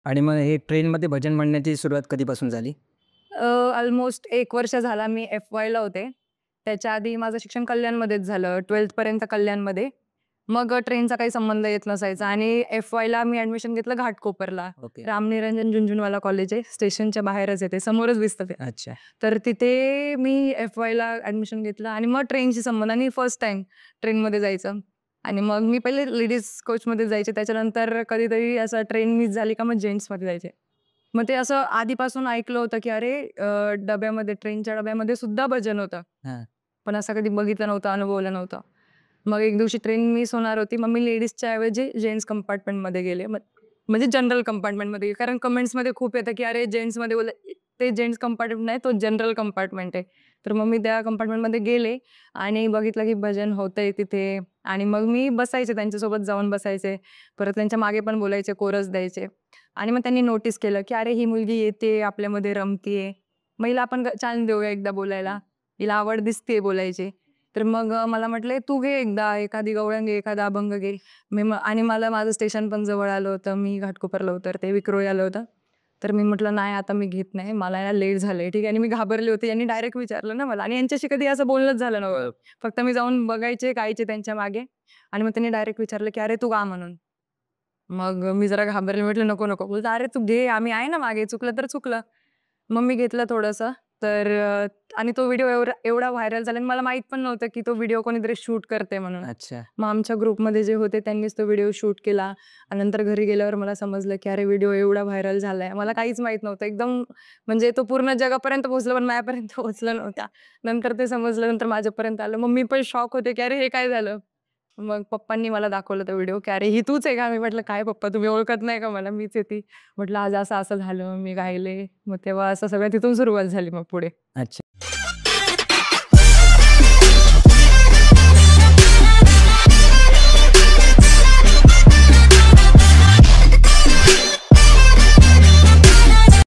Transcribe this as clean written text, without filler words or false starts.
आणि मग हे ट्रेनमध्ये भजन म्हणण्याची सुरुवात कधीपासून झाली? अल्मोस्ट 1 वर्ष झाला मी एफ-वायला होते. त्याच्या आधी माझं शिक्षण कल्याणमध्येच झालं. 12th पर्यंत कल्याणमध्ये. मग ट्रेनचा काही संबंध येत नसायचा आणि एफ-वायला मी ॲडमिशन घेतलं घाटकोपरला. ओके. रामनिरंजन झुनझुनवाला कॉलेज आहे. स्टेशनच्या बाहेरच आहे ते. समोरच दिसतं ते. अच्छा. तर तिथे मी एफ-वायला ॲडमिशन घेतलं आणि मग ट्रेनशी संबंध आणि फर्स्ट टाईम ट्रेनमध्ये जायचं. आणि मग मी पहिले लेडीज कोचमध्ये जायचे. त्याच्यानंतर कधीतरी असं ट्रेन मिस झाली का मग जेंट्समध्ये जायचे. मग ते असं आधीपासून ऐकलं होतं, की अरे डब्यामध्ये ट्रेनच्या डब्यामध्ये सुद्धा भजन होतं. हां. पण असं कधी बघितलं नव्हतं, अनुभवलं नव्हतं. मग एक दिवशी ट्रेन मिस होणार होती. मग मी लेडीजच्या ऐवजी जेंट्स कंपार्टमेंटमध्ये गेले. म्हणजे जनरल कंपार्टमेंटमध्ये कारण कमेंट्समध्ये खूप येतं, की अरे जेंट्समध्ये ते जेंट्स कंपार्टमेंट नाही, तो जनरल कंपार्टमेंट आहे. तर मग मी त्या कंपार्टमेंटमध्ये गेले आणि बघितलं, की भजन होतंय तिथे आणि मग मी बसायचे त्यांच्यासोबत जाऊन बसायचे. परत त्यांच्या मागे पण बोलायचे, कोरस द्यायचे. आणि मग त्यांनी नोटीस केलं, की "अरे, ही मुलगी येते, आपल्यामध्ये रमतीये. मग हिला आपण चान्स देऊया एकदा बोलायला. हिला आवड दिसतीये बोलायची." तर मग मला म्हटले, "तू घे एकदा, एखादी गवळण घे, एखादा अभंग घे." आणि मला माझं स्टेशन पण जवळ आलं होतं. मी घाटकोपरला उतरते, विक्रोळी आलं होतं. तर मी म्हटलं, "नाही, आता मी घेत नाही. मला यार लेट झालंय." ठीक आहे. आणि मी घाबरले होते. यांनी डायरेक्ट विचारलं ना मला आणि यांच्याशी कधी असं बोलणंच झालं नव्हतं. फक्त मी जाऊन बघायचे, गायचे त्यांच्या मागे आणि मग त्यांनी डायरेक्ट विचारलं, की "अरे, तू गा" म्हणून. मग मी जरा घाबरले. म्हटलं, "नको, नको." बोलतात, "अरे तू घे, आम्ही आहे ना मागे, चुकलं तर चुकलं." मग मी घेतलं थोडंसं. तर आणि तो व्हिडिओ एवढा एवढा व्हायरल झाला आणि मला माहीत पण नव्हतं, की तो व्हिडिओ कोणीतरी शूट करते म्हणून. अच्छा. मग आमच्या ग्रुपमध्ये जे होते त्यांनीच तो व्हिडिओ शूट केला आणि नंतर घरी गेल्यावर मला समजलं, की अरे व्हिडिओ एवढा व्हायरल झालाय. मला काहीच माहीत नव्हतं. एकदम म्हणजे तो पूर्ण जगापर्यंत पोहोचला, पण माझ्यापर्यंत पोहोचला नव्हता. नंतर ते समजलं, नंतर माझ्यापर्यंत आलं. मग मी पण शॉक होते, की अरे हे काय झालं? मग पप्पांनी मला दाखवलं तो व्हिडिओ, की "अरे, ही तूच आहे का?" मी म्हटलं, "काय पप्पा तुम्ही ओळखत नाही का मला? मीच आहे ती." म्हटलं, "आज असं-असं झालं." मी गायले. मग तेव्हा असं सगळं तिथून सुरुवात झाली मग पुढे. अच्छा.